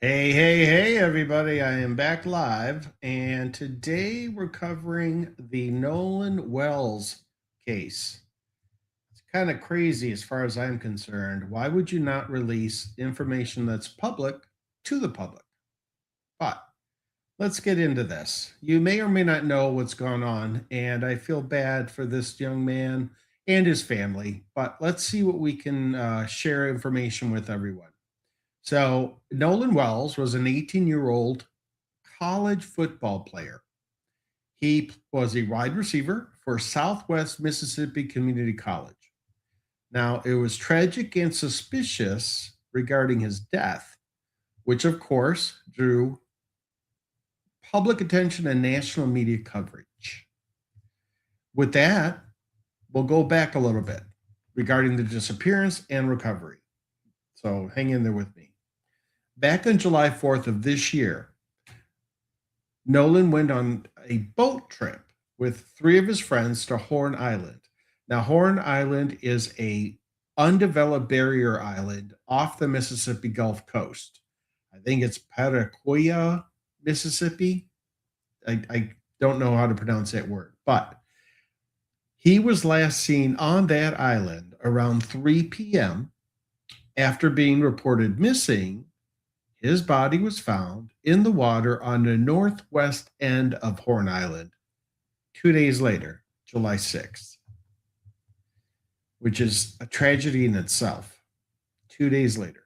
Hey, everybody. I am back live, and today we're covering the Nolan Wells case. It's kind of crazy as far as I'm concerned. Why would you not release information that's public to the public? But let's get into this. You may or may not know what's gone on, and I feel bad for this young man and his family, but let's see what we can share information with everyone. So, Nolan Wells was an 18-year-old college football player. Was a wide receiver for Southwest Mississippi Community College. Now, it was tragic and suspicious regarding his death, which of course drew public attention and national media coverage. With that, we'll go back a little bit regarding the disappearance and recovery. So hang in there with me. Back on July 4th of this year, Nolan went on a boat trip with three of his friends to Horn Island. Now, Horn Island is a undeveloped barrier island off the Mississippi Gulf Coast. I think it's Paracoya, Mississippi. I don't know how to pronounce that word, but he was last seen on that island around 3 p.m. after being reported missing. His body was found in the water on the northwest end of Horn Island 2 days later, July 6th, which is a tragedy in itself. 2 days later.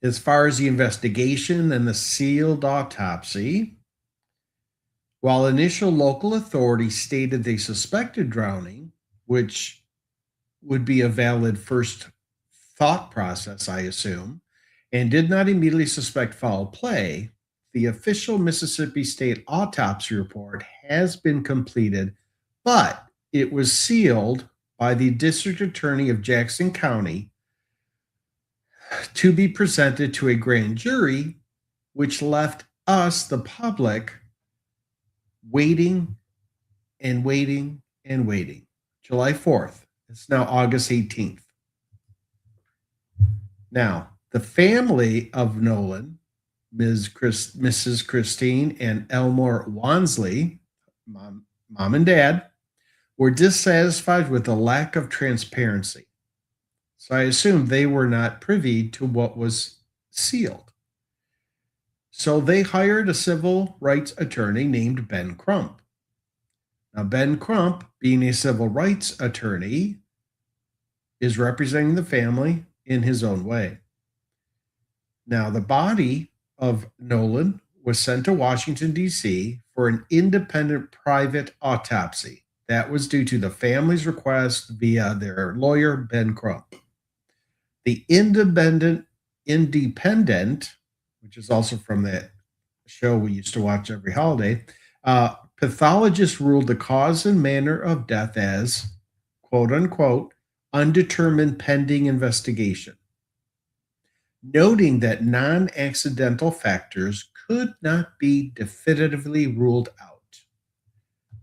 As far as the investigation and the sealed autopsy, while initial local authorities stated they suspected drowning, which would be a valid first thought process, I assume, and did not immediately suspect foul play, the official Mississippi State autopsy report has been completed, but it was sealed by the district attorney of Jackson County to be presented to a grand jury, which left us, the public, waiting and waiting and waiting. July 4th. It's now August 18th. Now, the family of Nolan, Mrs. Christine and Elmore Wansley, mom and dad, were dissatisfied with the lack of transparency. So I assume they were not privy to what was sealed. So they hired a civil rights attorney named Ben Crump. Now, Ben Crump, being a civil rights attorney, is representing the family in his own way. Now, the body of Nolan was sent to Washington, D.C. for an independent private autopsy. That was due to the family's request via their lawyer, Ben Crump. The independent, which is also from that show we used to watch every holiday, pathologist ruled the cause and manner of death as, quote unquote, undetermined pending investigation, noting that non-accidental factors could not be definitively ruled out.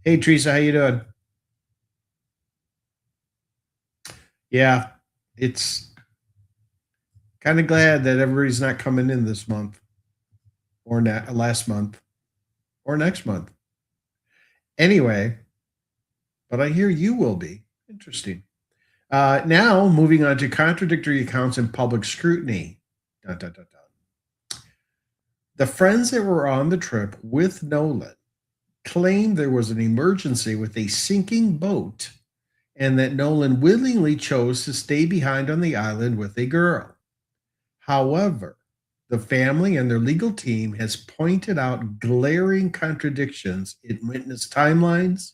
Hey, Teresa, how you doing? Yeah, it's kind of glad that everybody's not coming in this month or last month or next month. Anyway, but I hear you will be. Interesting. Now, moving on to contradictory accounts and public scrutiny. Dun, dun, dun, dun. The friends that were on the trip with Nolan claimed there was an emergency with a sinking boat and that Nolan willingly chose to stay behind on the island with a girl. However, the family and their legal team has pointed out glaring contradictions in witness timelines,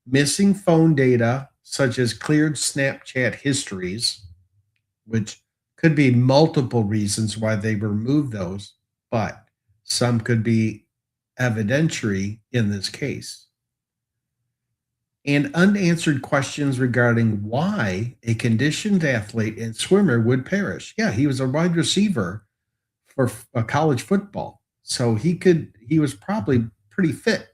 missing phone data, such as cleared Snapchat histories, which could be multiple reasons why they removed those, but some could be evidentiary in this case. And unanswered questions regarding why a conditioned athlete and swimmer would perish. Yeah, he was a wide receiver for a college football, so he was probably pretty fit.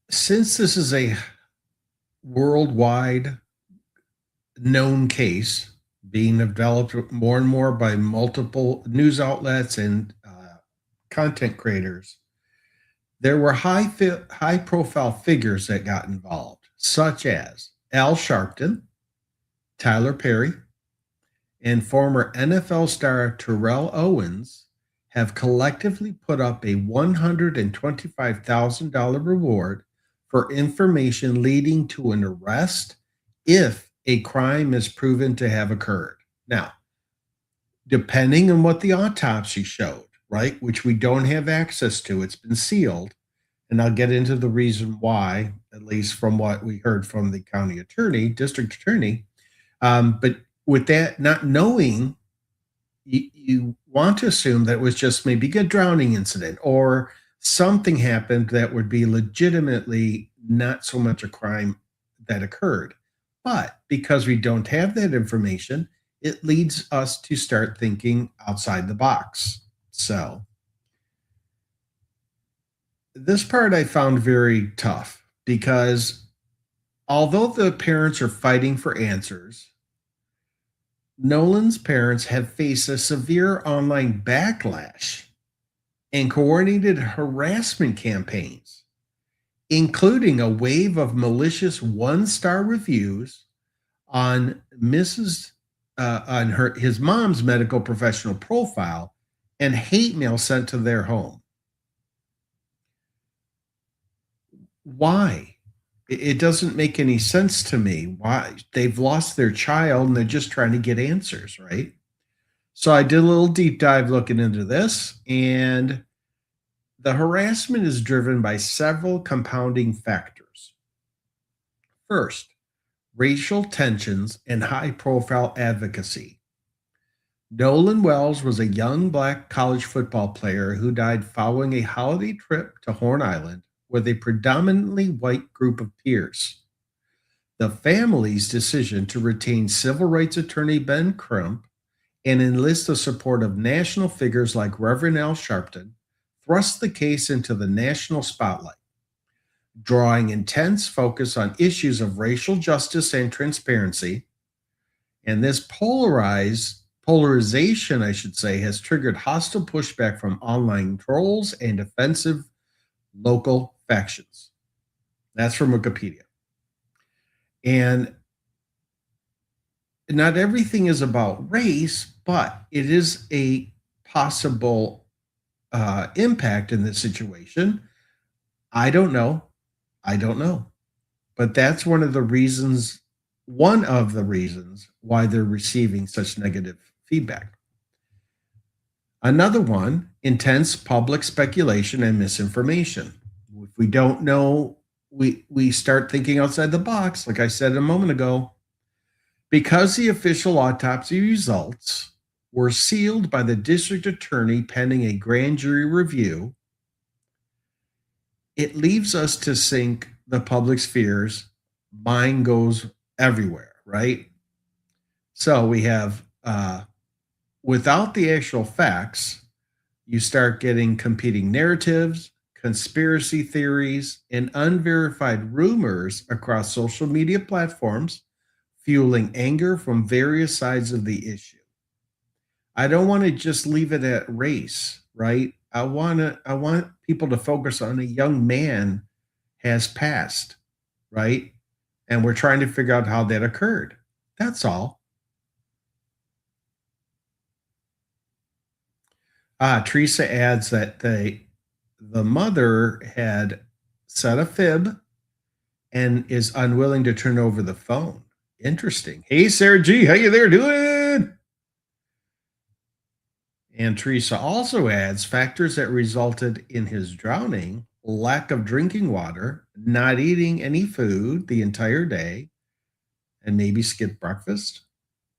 Since this is a worldwide known case being developed more and more by multiple news outlets and content creators. There were high profile figures that got involved, such as Al Sharpton, Tyler Perry, and former NFL star Terrell Owens have collectively put up a $125,000 reward for information leading to an arrest if a crime is proven to have occurred. Now, depending on what the autopsy showed, right, which we don't have access to, it's been sealed. And I'll get into the reason why, at least from what we heard from the county attorney, district attorney. But with that, not knowing, you want to assume that it was just maybe a drowning incident or something happened that would be legitimately not so much a crime that occurred. But because we don't have that information, it leads us to start thinking outside the box. So, this part I found very tough because although the parents are fighting for answers, Nolan's parents have faced a severe online backlash and coordinated harassment campaigns, including a wave of malicious one-star reviews on his mom's medical professional profile and hate mail sent to their home. Why? It doesn't make any sense to me. Why? They've lost their child and they're just trying to get answers, right? So I did a little deep dive looking into this, and the harassment is driven by several compounding factors. First, racial tensions and high profile advocacy. Nolan Wells was a young black college football player who died following a holiday trip to Horn Island with a predominantly white group of peers. The family's decision to retain civil rights attorney Ben Crump and enlist the support of national figures like Reverend Al Sharpton thrust the case into the national spotlight, drawing intense focus on issues of racial justice and transparency. And this polarization, I should say, has triggered hostile pushback from online trolls and offensive local factions. That's from Wikipedia. And not everything is about race, but it is a possible impact in this situation. I don't know. But that's one of the reasons why they're receiving such negative feedback. Another one, intense public speculation and misinformation. If we don't know, we start thinking outside the box, like I said a moment ago. Because the official autopsy results were sealed by the district attorney pending a grand jury review, it leaves us to sink the public's fears. Mind goes everywhere, right? So we have, without the actual facts, you start getting competing narratives, conspiracy theories, and unverified rumors across social media platforms, fueling anger from various sides of the issue. I don't want to just leave it at race, right? I want people to focus on a young man has passed, right? And we're trying to figure out how that occurred. That's all. Teresa adds that the mother had said a fib and is unwilling to turn over the phone. Interesting. Hey, Sarah G, how you there doing? And Teresa also adds factors that resulted in his drowning: lack of drinking water, not eating any food the entire day, and maybe skipped breakfast,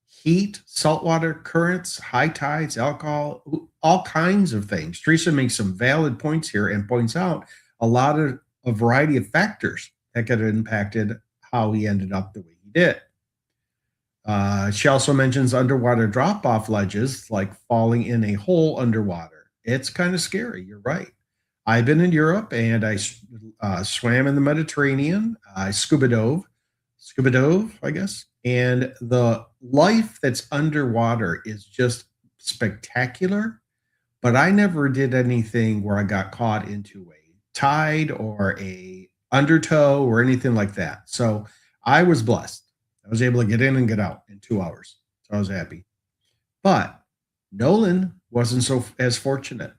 heat, saltwater, currents, high tides, alcohol, all kinds of things. Teresa makes some valid points here and points out a variety of factors that could have impacted how he ended up the way he did. She also mentions underwater drop off ledges, like falling in a hole underwater. It's kind of scary. You're right. I've been in Europe and I swam in the Mediterranean. I scuba dove. scuba dove, I guess. And the life that's underwater is just spectacular. But I never did anything where I got caught into a tide or a undertow or anything like that. So I was blessed. I was able to get in and get out in 2 hours. So I was happy. But Nolan wasn't so as fortunate.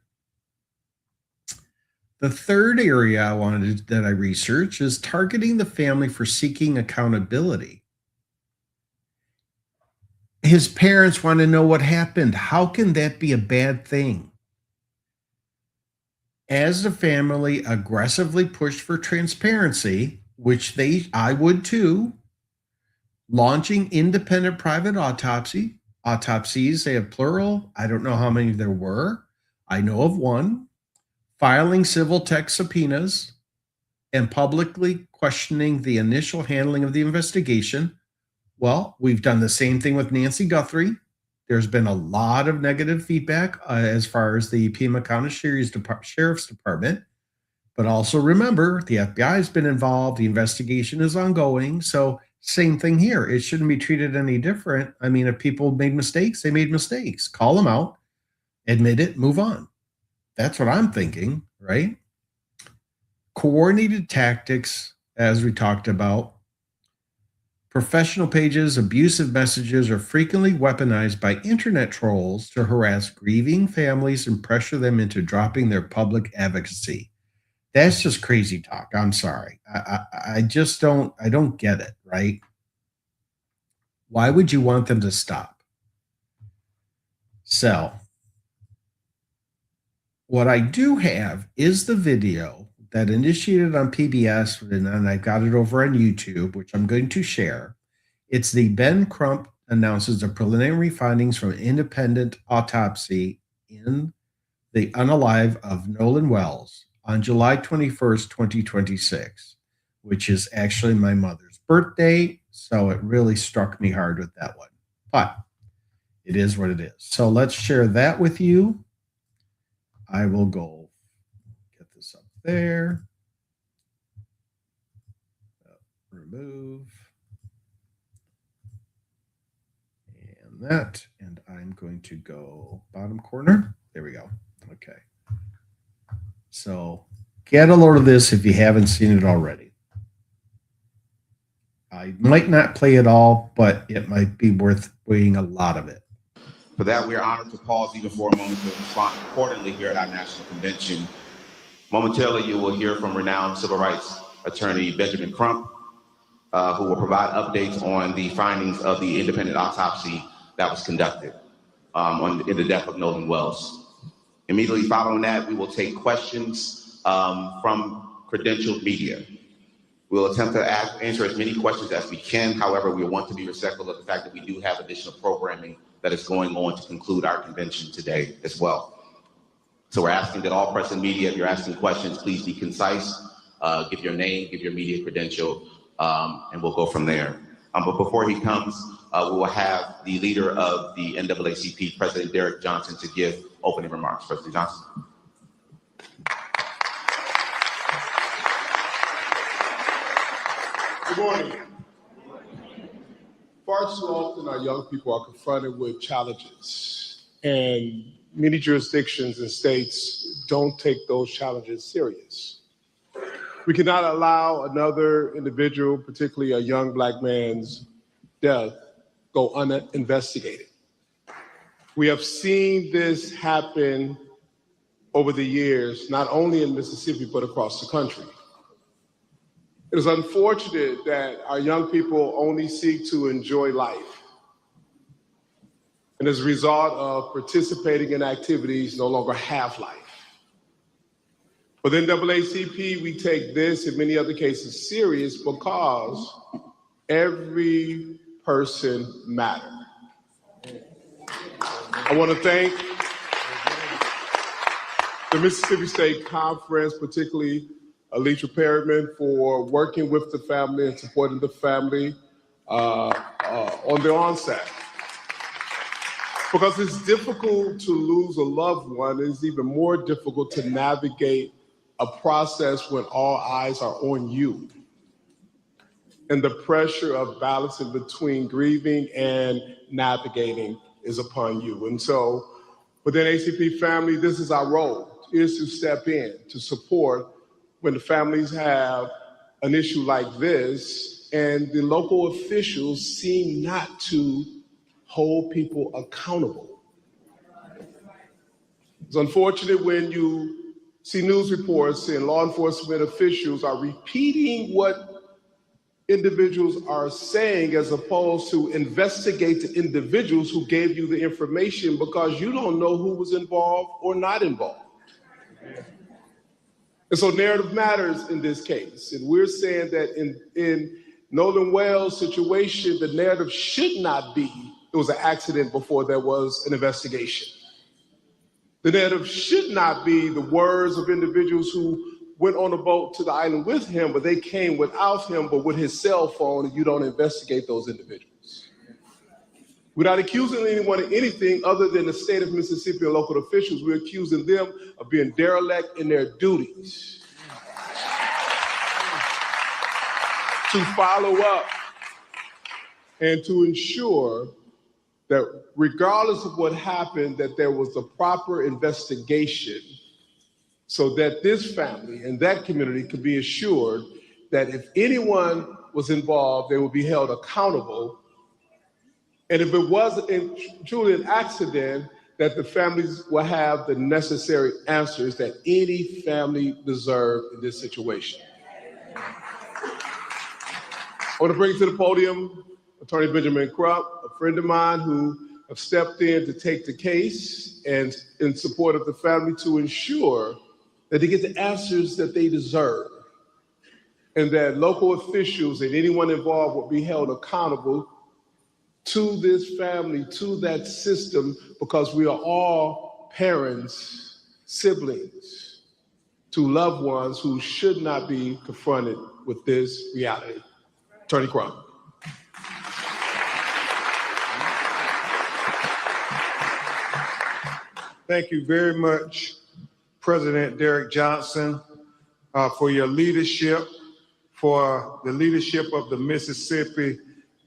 The third area I wanted that I researched is targeting the family for seeking accountability. His parents want to know what happened. How can that be a bad thing? As the family aggressively pushed for transparency, which I would too, launching independent private autopsies, they have plural. I don't know how many there were. I know of one. Filing civil tech subpoenas and publicly questioning the initial handling of the investigation. Well, we've done the same thing with Nancy Guthrie. There's been a lot of negative feedback as far as the Pima County Sheriff's Department. But also remember, the FBI has been involved. The investigation is ongoing. So same thing here. It shouldn't be treated any different. I mean, if people made mistakes, they made mistakes. Call them out, admit it, move on. That's what I'm thinking, right? Coordinated tactics, as we talked about. Professional pages, abusive messages are frequently weaponized by internet trolls to harass grieving families and pressure them into dropping their public advocacy. That's just crazy talk. I'm sorry. I just don't get it, right? Why would you want them to stop? So, what I do have is the video that initiated on PBS, and I got it over on YouTube, which I'm going to share. It's the Ben Crump announces the preliminary findings from an independent autopsy in the unalive of Nolan Wells on July 21st, 2026, which is actually my mother's birthday. So it really struck me hard with that one. But it is what it is. So let's share that with you. I will go get this up there. Remove. And that. And I'm going to go bottom corner. There we go. Okay. So get a load of this if you haven't seen it already. I might not play it all, but it might be worth playing a lot of it. For that, we are honored to pause even for a moment to respond accordingly here at our National Convention. Momentarily, you will hear from renowned civil rights attorney Benjamin Crump, who will provide updates on the findings of the independent autopsy that was conducted in the death of Nolan Wells. Immediately following that, we will take questions from credentialed media. We'll attempt to answer as many questions as we can. However, we want to be respectful of the fact that we do have additional programming that is going on to conclude our convention today as well. So we're asking that all press and media, if you're asking questions, please be concise, give your name, give your media credential, and we'll go from there. But before he comes, we will have the leader of the NAACP, President Derek Johnson, to give opening remarks. President Johnson. Good morning. Far too often our young people are confronted with challenges, and many jurisdictions and states don't take those challenges serious. We cannot allow another individual, particularly a young Black man's death, go uninvestigated. We have seen this happen over the years, not only in Mississippi, but across the country. It is unfortunate that our young people only seek to enjoy life, and as a result of participating in activities, no longer have life. Within NAACP, we take this and many other cases serious because every person matters. I want to thank the Mississippi State Conference, particularly Alicia Perryman, for working with the family and supporting the family on the onset. Because it's difficult to lose a loved one, it's even more difficult to navigate a process when all eyes are on you. and the pressure of balancing between grieving and navigating is upon you. And so within ACP family, this is our role, is to step in, to support when the families have an issue like this, and the local officials seem not to hold people accountable. It's unfortunate when you see news reports and law enforcement officials are repeating what individuals are saying as opposed to investigate the individuals who gave you the information, because you don't know who was involved or not involved. And so narrative matters in this case. And we're saying that in Nolan Wells' situation, the narrative should not be it was an accident before there was an investigation. The narrative should not be the words of individuals who went on a boat to the island with him, but they came without him, but with his cell phone, and you don't investigate those individuals. We're not accusing anyone of anything other than the state of Mississippi and local officials. We're accusing them of being derelict in their duties to follow up and to ensure that regardless of what happened, that there was a proper investigation so that this family and that community could be assured that if anyone was involved, they would be held accountable. And if it was truly an accident, that the families will have the necessary answers that any family deserves in this situation. I want to bring to the podium Attorney Benjamin Crump, a friend of mine who have stepped in to take the case and in support of the family to ensure that they get the answers that they deserve, and that local officials and anyone involved will be held accountable to this family, to that system, because we are all parents, siblings, to loved ones who should not be confronted with this reality. Attorney Crump. Thank you very much, President Derrick Johnson, for your leadership, for the leadership of the Mississippi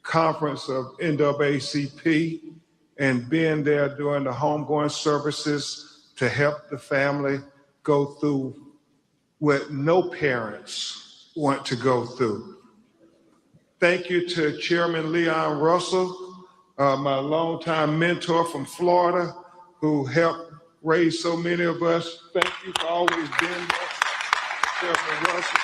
Conference of NAACP, and being there during the homegoing services to help the family go through what no parents want to go through. Thank you to Chairman Leon Russell, my longtime mentor from Florida, who helped raise so many of us. Thank you for always being there, Chairman Russell.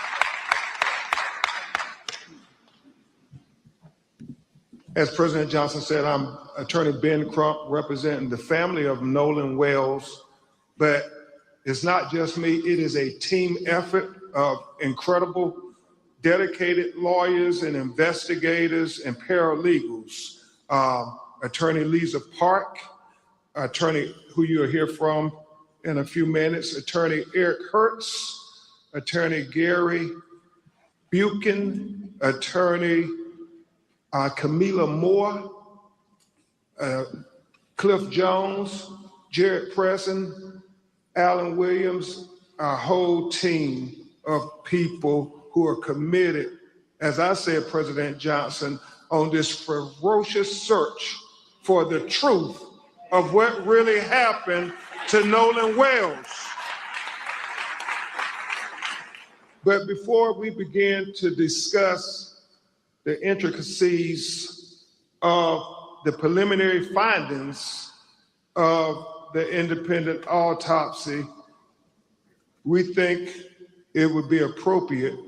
As President Johnson said, I'm Attorney Ben Crump, representing the family of Nolan Wells, but it's not just me, it is a team effort of incredible, dedicated lawyers and investigators and paralegals. Attorney Lisa Park, attorney who you'll hear from in a few minutes, Attorney Eric Hertz, Attorney Gary Buchan, Attorney Camila Moore, Cliff Jones, Jared Presson, Alan Williams, our whole team of people who are committed, as I said, President Johnson, on this ferocious search for the truth of what really happened to Nolan Wells. But before we begin to discuss the intricacies of the preliminary findings of the independent autopsy, we think it would be appropriate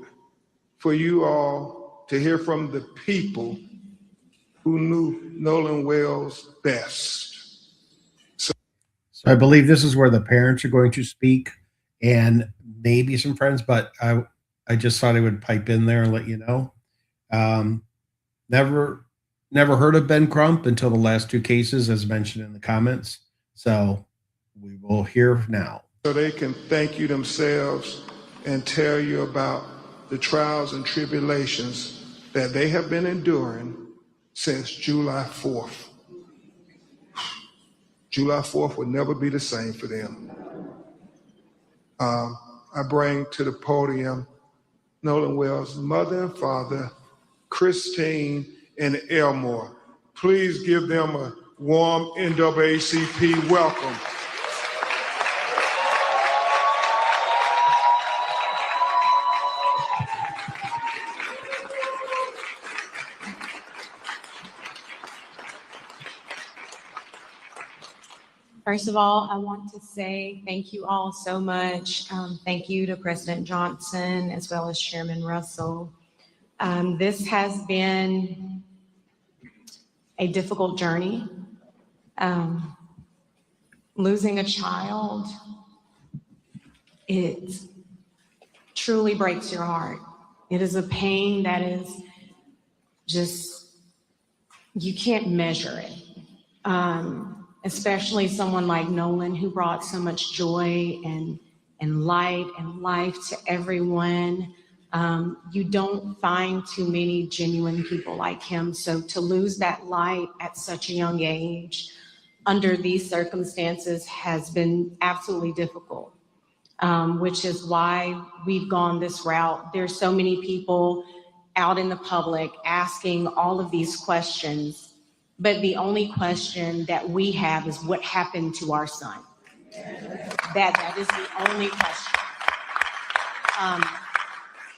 for you all to hear from the people who knew Nolan Wells best. So I believe this is where the parents are going to speak and maybe some friends, but I just thought I would pipe in there and let you know. Never heard of Ben Crump until the last two cases, as mentioned in the comments. So we will hear now. So they can thank you themselves and tell you about the trials and tribulations that they have been enduring since July 4th. July 4th will never be the same for them. I bring to the podium Nolan Wells' mother and father, Christine, and Elmore. Please give them a warm NAACP welcome. First of all, I want to say thank you all so much. Thank you to President Johnson as well as Chairman Russell. This has been a difficult journey. Losing a child, it truly breaks your heart. It is a pain that is just, you can't measure it. Especially someone like Nolan, who brought so much joy and light and life to everyone. You don't find too many genuine people like him. So to lose that light at such a young age under these circumstances has been absolutely difficult, which is why we've gone this route. There's so many people out in the public asking all of these questions, but the only question that we have is what happened to our son. That is the only question.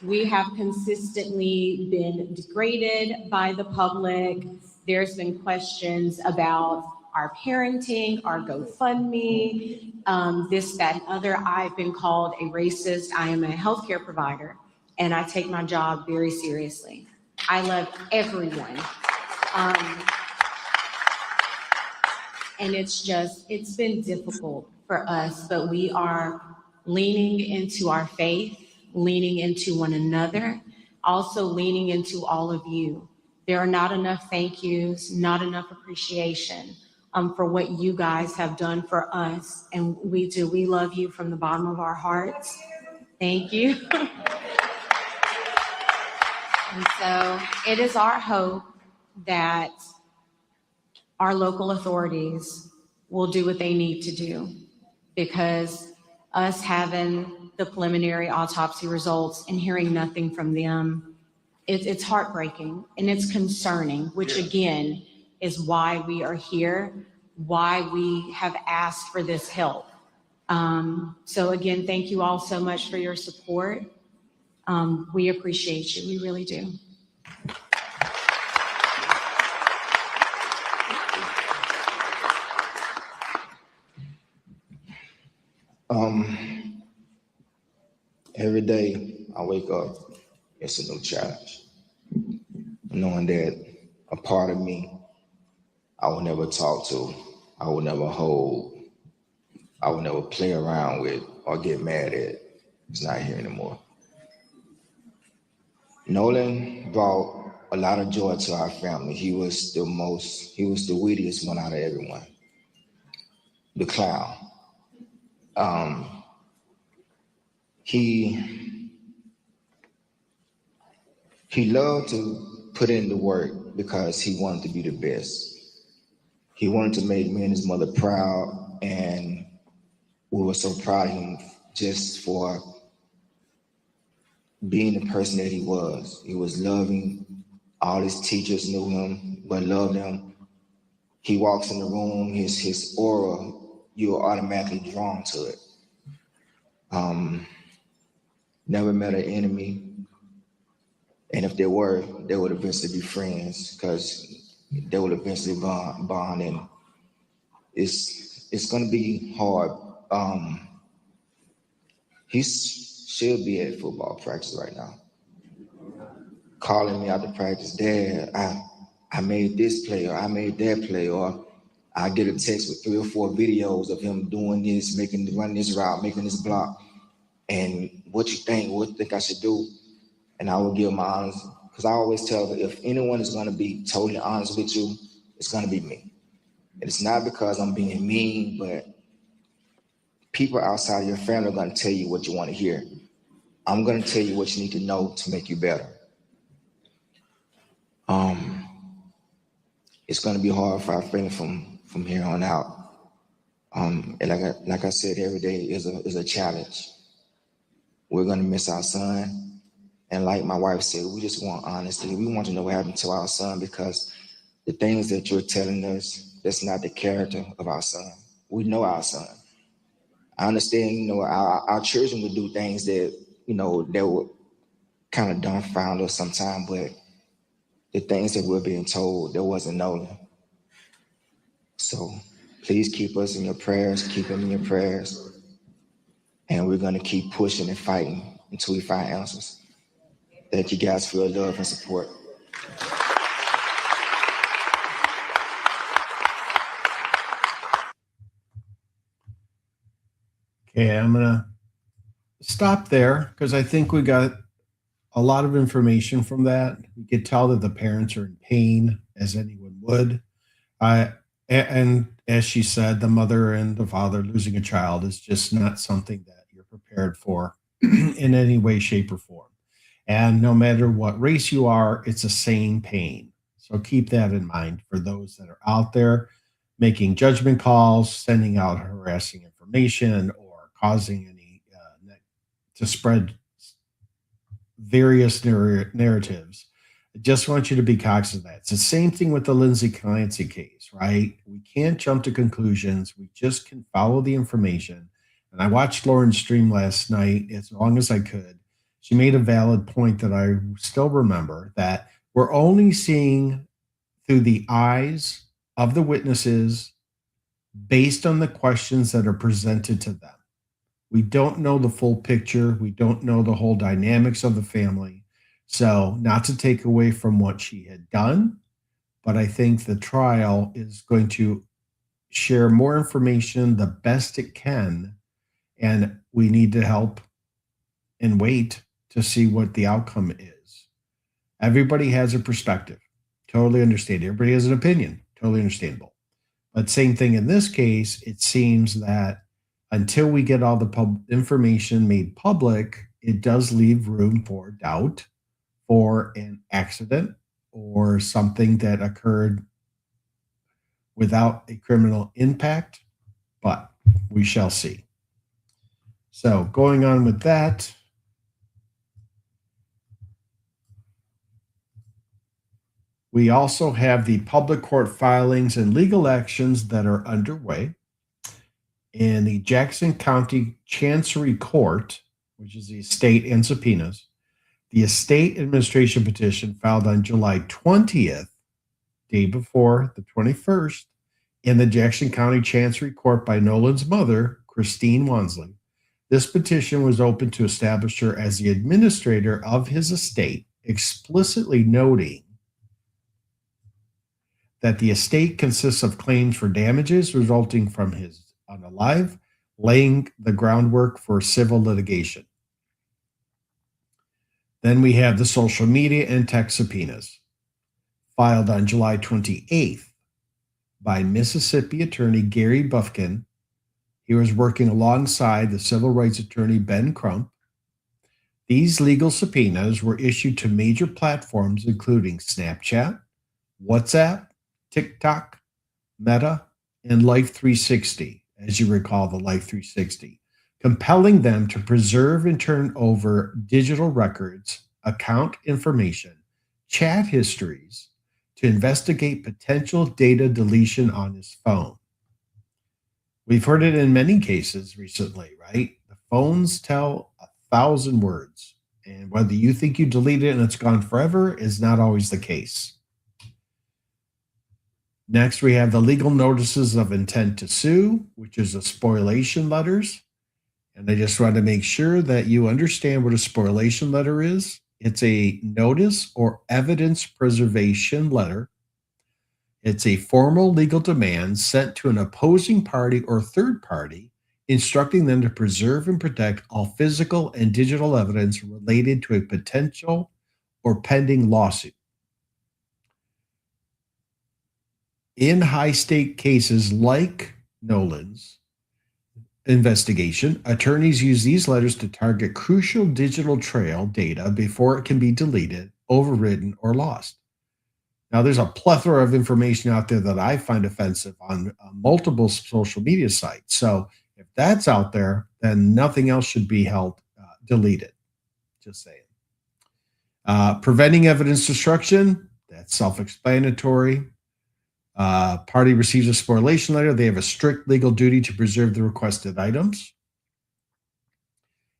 We have consistently been degraded by the public. There's been questions about our parenting, our GoFundMe, this, that, and other. I've been called a racist. I am a healthcare provider, and I take my job very seriously. I love everyone. And it's been difficult for us, but we are leaning into our faith, leaning into one another, also leaning into all of you. There are not enough thank yous, not enough appreciation for what you guys have done for us. And we do, we love you from the bottom of our hearts. Thank you. And so it is our hope that our local authorities will do what they need to do, because us having the preliminary autopsy results and hearing nothing from them, it's heartbreaking and it's concerning, which again is why we are here, why we have asked for this help. So again, thank you all so much for your support. We appreciate you, we really do. Every day I wake up, it's a new challenge. Knowing that a part of me I will never talk to, I will never hold, I will never play around with or get mad at, it's not here anymore. Nolan brought a lot of joy to our family. He was the wittiest one out of everyone. The clown. He loved to put in the work because he wanted to be the best. He wanted to make me and his mother proud, and we were so proud of him just for being the person that he was. He was loving. All his teachers knew him, but loved him. He walks in the room, his aura, you are automatically drawn to it. Never met an enemy. And if there were, they would eventually be friends, because they would eventually bond, and it's gonna be hard. He should be at football practice right now, calling me after practice, Dad, I made this play, or I made that play, or I get a text with 3 or 4 videos of him doing this, running this route, making this block. And what you think? What you think I should do? And I will give my honest, because I always tell them, if anyone is going to be totally honest with you, it's going to be me. And it's not because I'm being mean, but people outside of your family are going to tell you what you want to hear. I'm going to tell you what you need to know to make you better. It's going to be hard for our family from here on out. And like I said, every day is a challenge. We're going to miss our son. And like my wife said, we just want honesty. We want to know what happened to our son, because the things that you're telling us, that's not the character of our son. We know our son. I understand, our children would do things that, that would kind of dumbfound us sometimes, but the things that we're being told, there wasn't Nolan. So please keep us in your prayers, keep him in your prayers. And we're going to keep pushing and fighting until we find answers. Thank you guys for your love and support. Okay, I'm going to stop there because I think we got a lot of information from that. We could tell that the parents are in pain, as anyone would. And as she said, the mother and the father losing a child is just not something that you're prepared for in any way, shape, or form. And no matter what race you are, it's the same pain. So keep that in mind for those that are out there making judgment calls, sending out harassing information, or causing any to spread various narratives. I just want you to be cognizant of that. It's the same thing with the Lindsay Clancy case, right? We can't jump to conclusions. We just can follow the information. And I watched Lauren's stream last night as long as I could. She made a valid point that I still remember, that we're only seeing through the eyes of the witnesses based on the questions that are presented to them. We don't know the full picture. We don't know the whole dynamics of the family. So not to take away from what she had done, but I think the trial is going to share more information the best it can. And we need to help and wait to see what the outcome is. Everybody has a perspective. Totally understand. Everybody has an opinion. Totally understandable. But same thing in this case, it seems that until we get all the information made public, it does leave room for doubt, for an accident, or something that occurred without a criminal impact, but we shall see. So going on with that, we also have the public court filings and legal actions that are underway. In the Jackson County Chancery Court, which is the estate and subpoenas, the estate administration petition filed on July 20th, day before the 21st, in the Jackson County Chancery Court by Nolan's mother, Christine Wansley. This petition was open to establish her as the administrator of his estate, explicitly noting that the estate consists of claims for damages resulting from his unalive, laying the groundwork for civil litigation. Then we have the social media and text subpoenas filed on July 28th by Mississippi attorney Gary Bufkin. He was working alongside the civil rights attorney Ben Crump. These legal subpoenas were issued to major platforms including Snapchat, WhatsApp, TikTok, Meta, and Life 360, as you recall, the Life 360, compelling them to preserve and turn over digital records, account information, chat histories, to investigate potential data deletion on his phone. We've heard it in many cases recently, right? The phones tell 1,000 words, and whether you think you deleted it and it's gone forever is not always the case. Next, we have the legal notices of intent to sue, which is the spoliation letters. And I just want to make sure that you understand what a spoliation letter is. It's a notice or evidence preservation letter. It's a formal legal demand sent to an opposing party or third party, instructing them to preserve and protect all physical and digital evidence related to a potential or pending lawsuit. In high-stake cases like Nolan's investigation, attorneys use these letters to target crucial digital trail data before it can be deleted, overwritten, or lost. Now, there's a plethora of information out there that I find offensive on multiple social media sites. So if that's out there, then nothing else should be held deleted. Just saying. Preventing evidence destruction, that's self-explanatory. Party receives a spoliation letter. They have a strict legal duty to preserve the requested items.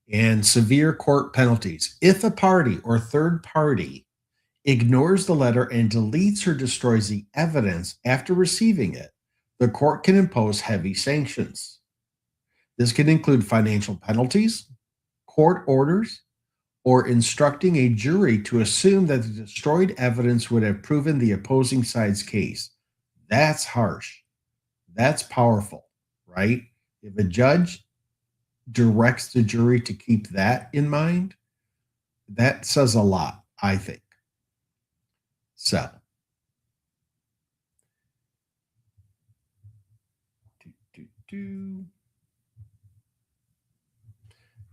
And severe court penalties. If a party or third party ignores the letter and deletes or destroys the evidence after receiving it, the court can impose heavy sanctions. This can include financial penalties, court orders, or instructing a jury to assume that the destroyed evidence would have proven the opposing side's case. That's harsh. That's powerful, right? If a judge directs the jury to keep that in mind, that says a lot, I think. So,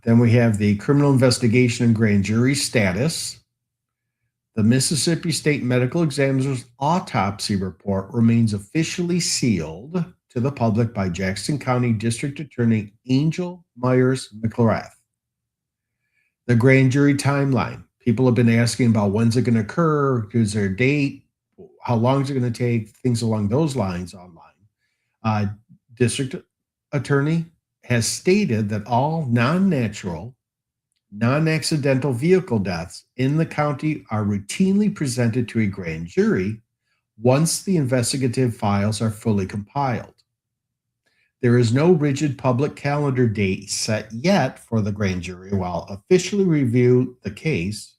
then we have the criminal investigation and grand jury status. The Mississippi State Medical Examiner's autopsy report remains officially sealed to the public by Jackson County District Attorney Angel Myers McLarath. The grand jury timeline. People have been asking about when's it going to occur? Is there a date? How long is it going to take? Things along those lines online. District Attorney has stated that all non-natural, non-accidental vehicle deaths in the county are routinely presented to a grand jury once the investigative files are fully compiled. There is no rigid public calendar date set yet for the grand jury while officially review the case,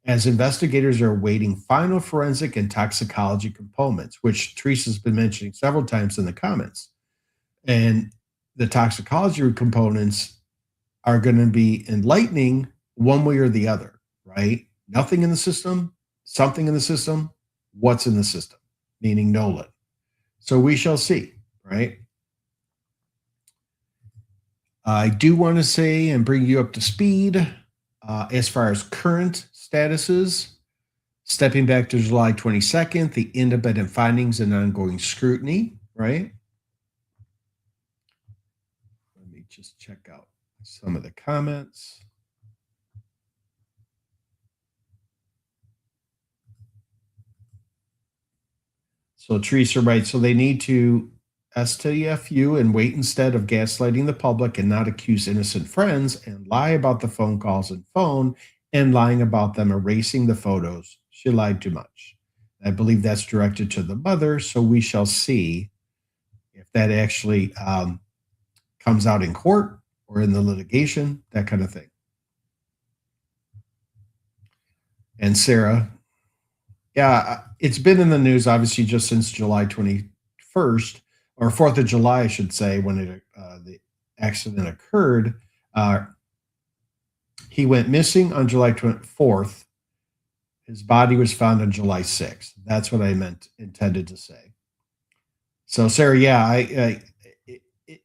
as investigators are awaiting final forensic and toxicology components, which Teresa's been mentioning several times in the comments. And the toxicology components are going to be enlightening one way or the other, right? Nothing in the system, something in the system, what's in the system, meaning Nolan. So we shall see, right? I do want to say and bring you up to speed as far as current statuses. Stepping back to July 22nd, the independent findings and ongoing scrutiny, right? Let me just check out some of the comments. So Teresa writes, so they need to STFU and wait instead of gaslighting the public and not accuse innocent friends and lie about the phone calls and phone and lying about them erasing the photos. She lied too much. I believe that's directed to the mother, so we shall see if that actually comes out in court or in the litigation, that kind of thing. And Sarah, yeah, it's been in the news, obviously, just since July 21st, or 4th of July, I should say, when the accident occurred. He went missing on July 24th. His body was found on July 6th. That's what I intended to say. So, Sarah, yeah,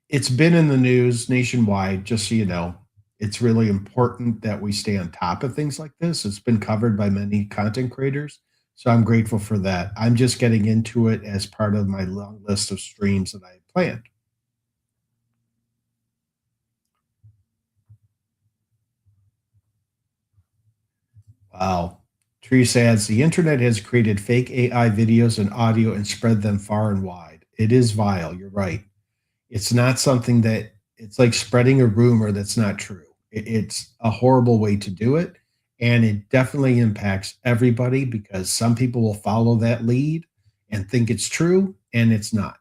it's been in the news nationwide, just so you know. It's really important that we stay on top of things like this. It's been covered by many content creators. So I'm grateful for that. I'm just getting into it as part of my long list of streams that I had planned. Wow. Teresa adds, the internet has created fake AI videos and audio and spread them far and wide. It is vile. You're right. It's not something that, it's like spreading a rumor that's not true. It's a horrible way to do it. And it definitely impacts everybody because some people will follow that lead and think it's true, and it's not.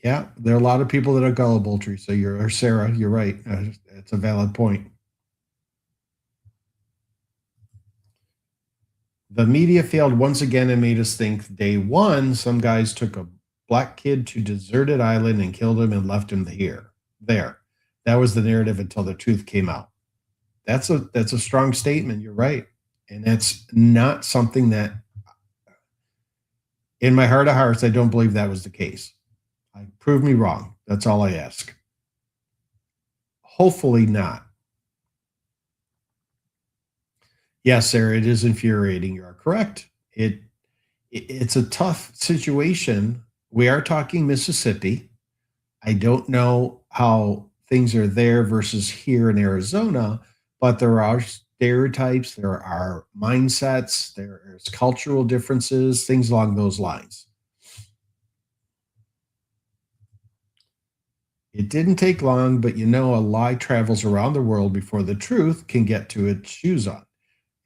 Yeah, there are a lot of people that are gullible, Teresa. Or Sarah, you're right. It's a valid point. The media failed once again and made us think day one, some guys took a black kid to deserted island and killed him and left him there. That was the narrative until the truth came out. That's a strong statement. You're right. And that's not something that, in my heart of hearts, I don't believe that was the case. Prove me wrong. That's all I ask. Hopefully not. Yes, Sarah, it is infuriating. You are correct. It's a tough situation. We are talking Mississippi. I don't know how things are there versus here in Arizona, but there are stereotypes, there are mindsets, there's cultural differences, things along those lines. It didn't take long, but a lie travels around the world before the truth can get to its shoes on.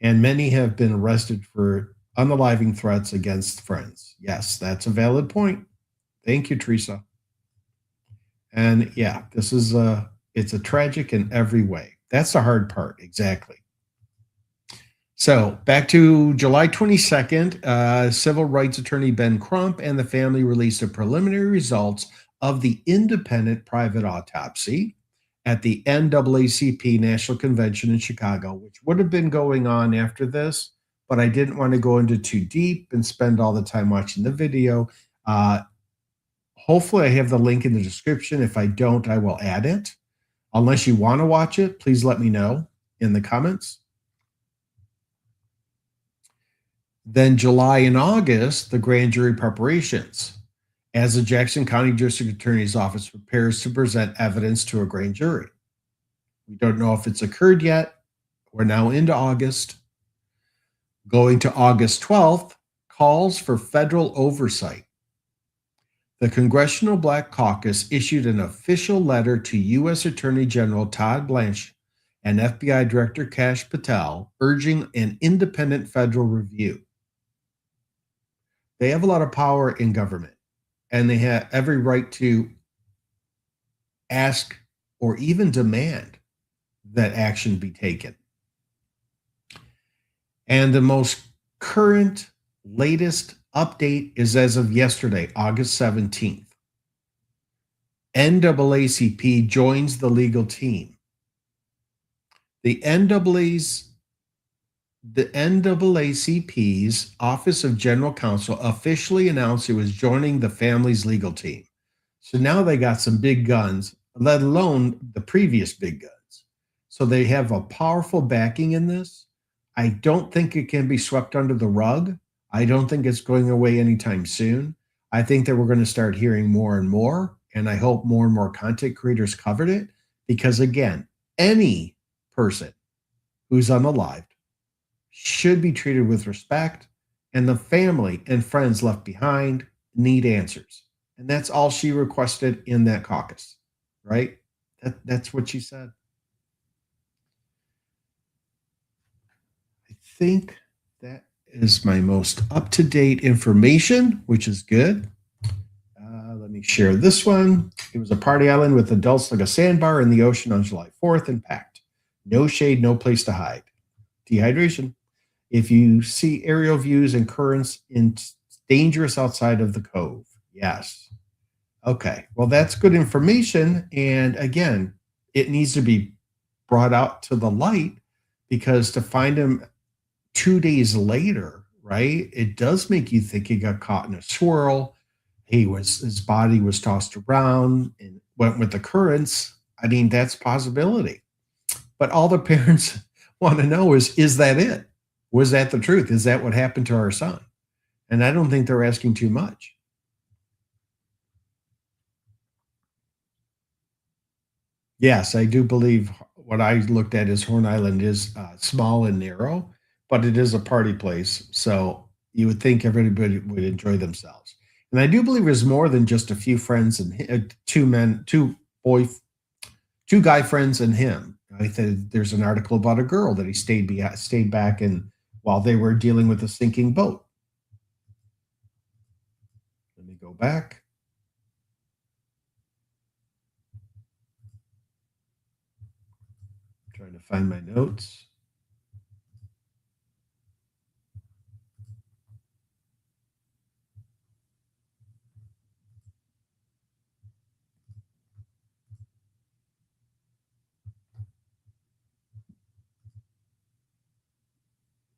And many have been arrested for unaliving threats against friends. Yes, that's a valid point. Thank you, Teresa. And yeah, it's a tragic in every way. That's the hard part. Exactly. So back to July 22nd, civil rights attorney Ben Crump and the family released the preliminary results of the independent private autopsy at the NAACP National Convention in Chicago, which would have been going on after this, but I didn't want to go into too deep and spend all the time watching the video. Hopefully I have the link in the description. If I don't, I will add it. Unless you want to watch it, please let me know in the comments. Then July and August, the grand jury preparations, as the Jackson County District Attorney's Office prepares to present evidence to a grand jury. We don't know if it's occurred yet. We're now into August. Going to August 12th, calls for federal oversight. The Congressional Black Caucus issued an official letter to U.S. Attorney General Todd Blanche and FBI Director Kash Patel urging an independent federal review. They have a lot of power in government, and they have every right to ask or even demand that action be taken. And the most current, latest update is as of yesterday, August 17th. NAACP joins the legal team. The NAACP's Office of General Counsel officially announced it was joining the family's legal team. So now they got some big guns, let alone the previous big guns. So they have a powerful backing in this. I don't think it can be swept under the rug. I don't think it's going away anytime soon. I think that we're going to start hearing more and more, and I hope more and more content creators covered it, because again, any person who's unalived should be treated with respect, and the family and friends left behind need answers. And that's all she requested in that caucus, right? That's what she said. I think that is my most up-to-date information, which is good. Let me share this one. It was a party island with adults like a sandbar in the ocean on July 4th and packed. No shade, no place to hide. Dehydration. If you see aerial views and currents, it's dangerous outside of the cove. Yes. Okay. Well, that's good information. And again, it needs to be brought out to the light, because to find him 2 days later, right, it does make you think he got caught in a swirl. His body was tossed around and went with the currents. I mean, that's a possibility. But all the parents want to know is that it? Was that the truth? Is that what happened to our son? And I don't think they're asking too much. Yes, I do believe what I looked at is Horn Island is small and narrow, but it is a party place. So you would think everybody would enjoy themselves. And I do believe there's more than just a few friends and two guy friends and him. I think there's an article about a girl that he stayed back and while they were dealing with a sinking boat. Let me go back. I'm trying to find my notes.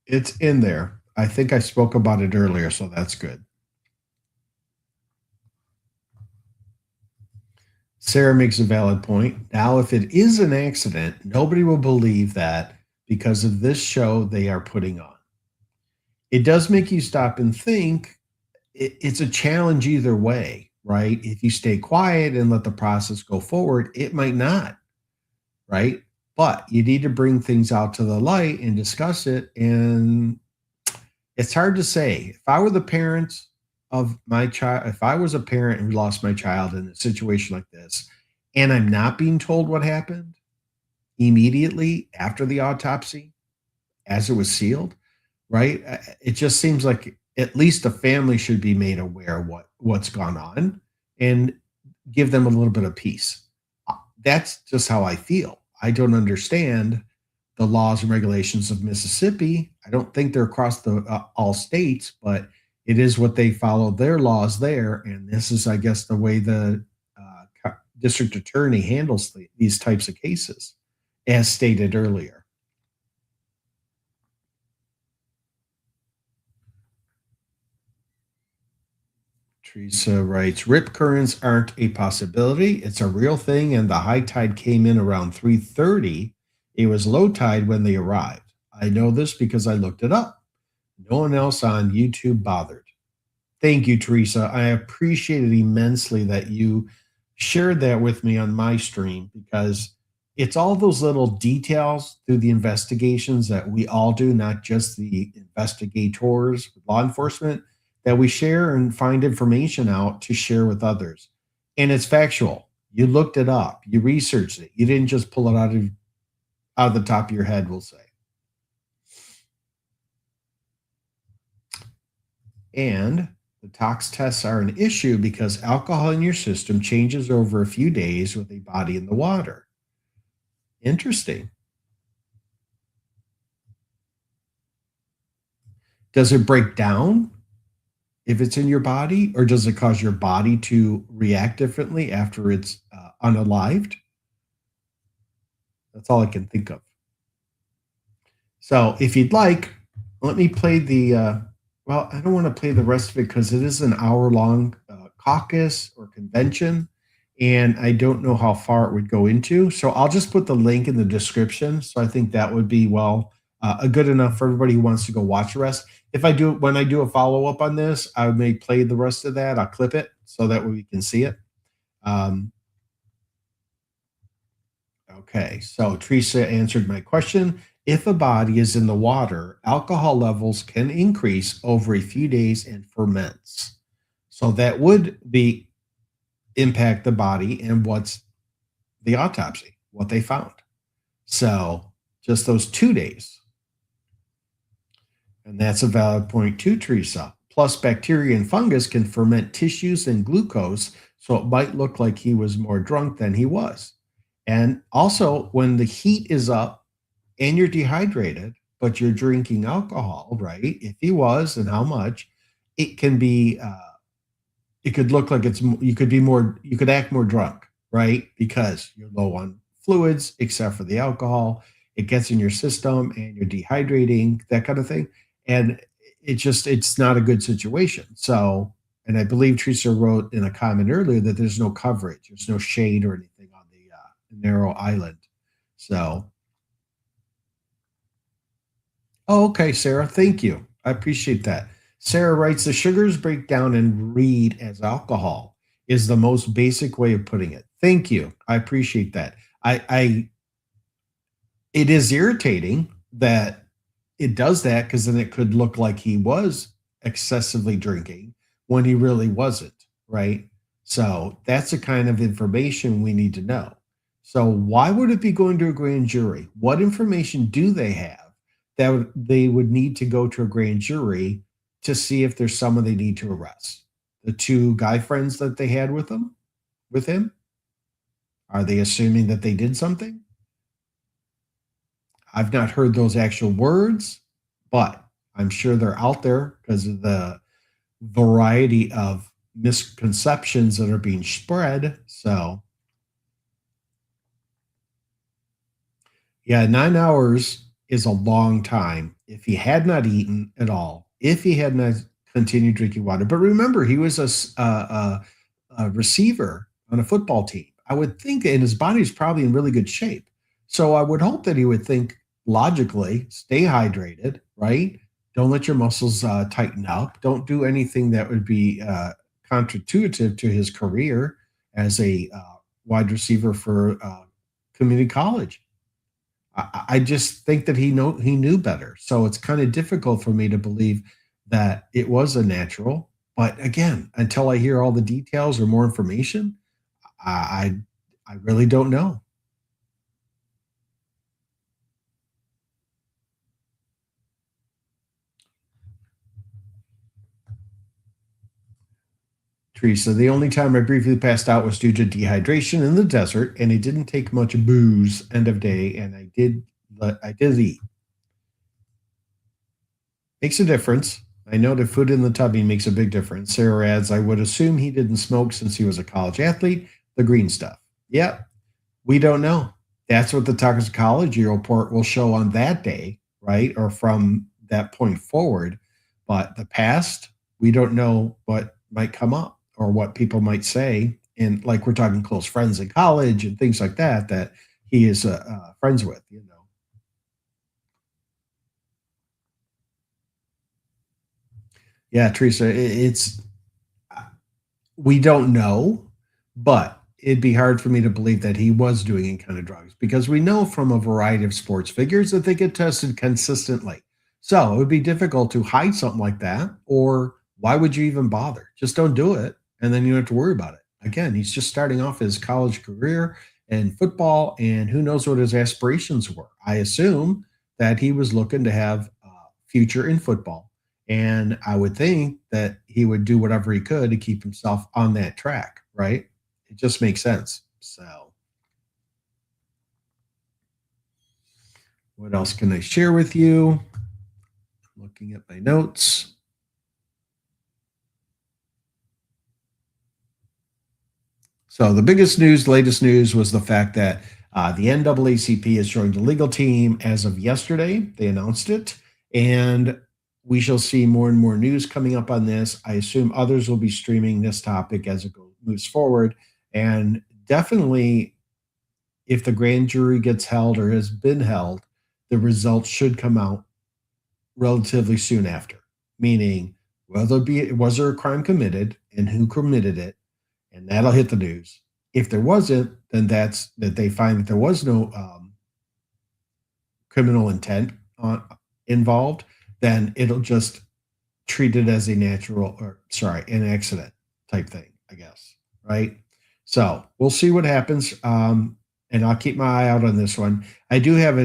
It's in there. I think I spoke about it earlier, so that's good. Sarah makes a valid point. Now, if it is an accident, nobody will believe that because of this show they are putting on. It does make you stop and think. It's a challenge either way, right? If you stay quiet and let the process go forward, it might not, right? But you need to bring things out to the light and discuss it. And it's hard to say. If I were the parent of my child, if I was a parent who lost my child in a situation like this, and I'm not being told what happened immediately after the autopsy, as it was sealed, right? It just seems like at least the family should be made aware of what's gone on and give them a little bit of peace. That's just how I feel. I don't understand the laws and regulations of Mississippi. I don't think they're across the all states, but it is what they follow their laws there. And this is, I guess, the way the district attorney handles these types of cases, as stated earlier. Teresa writes, rip currents aren't a possibility. It's a real thing, and the high tide came in around 3:30. It was low tide when they arrived. I know this because I looked it up. No one else on YouTube bothered. Thank you, Teresa. I appreciate it immensely that you shared that with me on my stream, because it's all those little details through the investigations that we all do, not just the investigators, law enforcement, that we share and find information out to share with others. And it's factual. You looked it up. You researched it. You didn't just pull it out of the top of your head, we'll say. And the tox tests are an issue because alcohol in your system changes over a few days with a body in the water. Interesting. Does it break down if it's in your body, or does it cause your body to react differently after it's unalived? That's all I can think of. So if you'd like, let me play the, well, I don't want to play the rest of it because it is an hour-long caucus or convention, and I don't know how far it would go into. So I'll just put the link in the description. So I think that would be, well, good enough for everybody who wants to go watch the rest. When I do a follow-up on this, I may play the rest of that. I'll clip it so that way we can see it. Okay, so Teresa answered my question. If a body is in the water, alcohol levels can increase over a few days and ferments. So that would impact the body and what's the autopsy, what they found. So just those 2 days. And that's a valid point too, Teresa. Plus, bacteria and fungus can ferment tissues and glucose, so it might look like he was more drunk than he was. And also, when the heat is up and you're dehydrated, but you're drinking alcohol, right? If he was and how much, it can be, it could look like you could act more drunk, right? Because you're low on fluids, except for the alcohol. It gets in your system and you're dehydrating, that kind of thing. And it's not a good situation. So, and I believe Teresa wrote in a comment earlier that there's no coverage, there's no shade or anything on the narrow island. So, oh, okay, Sarah, thank you. I appreciate that. Sarah writes, the sugars break down and read as alcohol is the most basic way of putting it. Thank you. I appreciate that. It is irritating that it does that, because then it could look like he was excessively drinking when he really wasn't, right? So that's the kind of information we need to know. So why would it be going to a grand jury? What information do they have that they would need to go to a grand jury to see if there's someone they need to arrest? The two guy friends that they had with him? Are they assuming that they did something? I've not heard those actual words, but I'm sure they're out there because of the variety of misconceptions that are being spread. So, yeah, 9 hours is a long time if he had not eaten at all, if he had not continued drinking water. But remember, he was a receiver on a football team. I would think, and his body's probably in really good shape. So I would hope that he would think logically, stay hydrated, right? Don't let your muscles tighten up. Don't do anything that would be counterintuitive to his career as a wide receiver for community college. I just think that he knew better. So it's kind of difficult for me to believe that it was a natural. But again, until I hear all the details or more information, I really don't know. Teresa, the only time I briefly passed out was due to dehydration in the desert, and it didn't take much booze end of day, and I did eat. Makes a difference. I know that food in the tummy makes a big difference. Sarah adds, I would assume he didn't smoke since he was a college athlete, the green stuff. Yeah, we don't know. That's what the toxicology report will show on that day, right? Or from that point forward. But the past, we don't know what might come up or what people might say. And like we're talking close friends in college and things like that, that he is friends with, you know. Yeah, Teresa, we don't know, but it'd be hard for me to believe that he was doing any kind of drugs because we know from a variety of sports figures that they get tested consistently. So it would be difficult to hide something like that, or why would you even bother? Just don't do it, and then you don't have to worry about it. Again, he's just starting off his college career in football, and who knows what his aspirations were. I assume that he was looking to have a future in football. And I would think that he would do whatever he could to keep himself on that track, right? It just makes sense. So, what else can I share with you? Looking at my notes. So, the biggest news, latest news was the fact that the NAACP has joined the legal team as of yesterday. They announced it. And we shall see more and more news coming up on this. I assume others will be streaming this topic as it moves forward. And definitely, if the grand jury gets held or has been held, the results should come out relatively soon after. Meaning, was there a crime committed and who committed it? And that'll hit the news. If there wasn't, then that they find that there was no criminal intent involved, then it'll just treat it as an accident type thing, I guess. Right. So we'll see what happens. And I'll keep my eye out on this one. I do have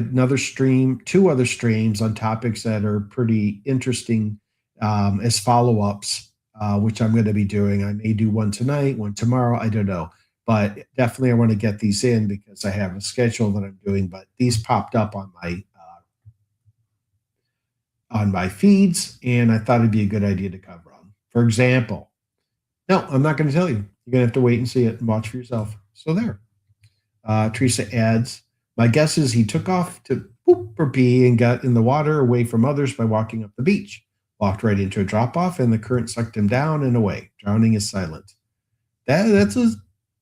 two other streams on topics that are pretty interesting as follow-ups, which I'm going to be doing. I may do one tonight, one tomorrow. I don't know. But definitely I want to get these in because I have a schedule that I'm doing. But these popped up on my feeds, and I thought it'd be a good idea to cover them. For example, no, I'm not going to tell you. You're going to have to wait and see it and watch for yourself. So there. Teresa adds, my guess is he took off to poop or pee and got in the water away from others by walking up the beach. Walked right into a drop-off, and the current sucked him down and away. Drowning is silent.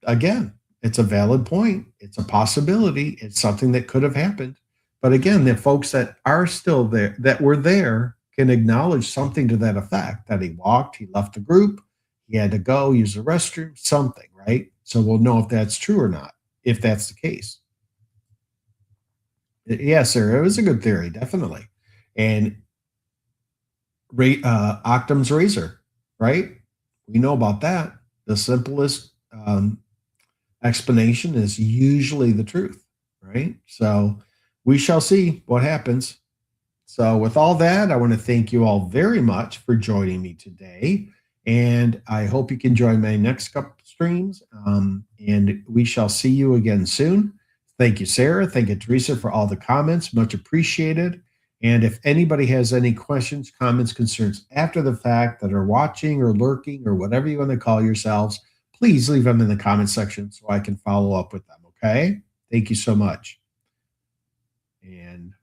Again, it's a valid point. It's a possibility. It's something that could have happened. But again, the folks that are still there, that were there, can acknowledge something to that effect, that he walked, he left the group, he had to go use the restroom, something, right? So we'll know if that's true or not, if that's the case. Yeah, sir, it was a good theory, definitely. And Octum's razor, right? We know about that. The simplest explanation is usually the truth, right? So we shall see what happens. So with all that, I want to thank you all very much for joining me today. And I hope you can join my next couple streams. And we shall see you again soon. Thank you, Sarah. Thank you, Teresa, for all the comments. Much appreciated. And if anybody has any questions, comments, concerns after the fact that are watching or lurking or whatever you want to call yourselves, please leave them in the comment section so I can follow up with them. Okay? Thank you so much. And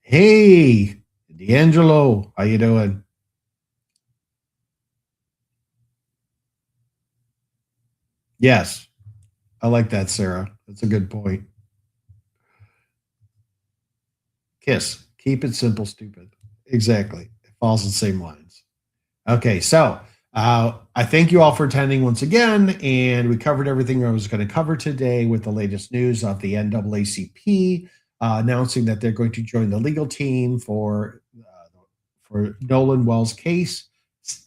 hey, D'Angelo, how you doing? Yes, I like that, Sarah. That's a good point. KISS, keep it simple, stupid. Exactly. It falls in the same lines. Okay, so I thank you all for attending once again, and we covered everything I was going to cover today with the latest news of the NAACP announcing that they're going to join the legal team for Nolan Wells' case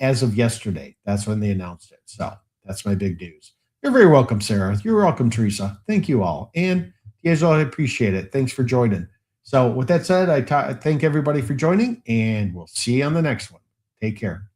as of yesterday. That's when they announced it. So that's my big news. You're very welcome, Sarah. You're welcome, Teresa. Thank you all. And you guys all, I appreciate it. Thanks for joining. So with that said, I thank everybody for joining, and we'll see you on the next one. Take care.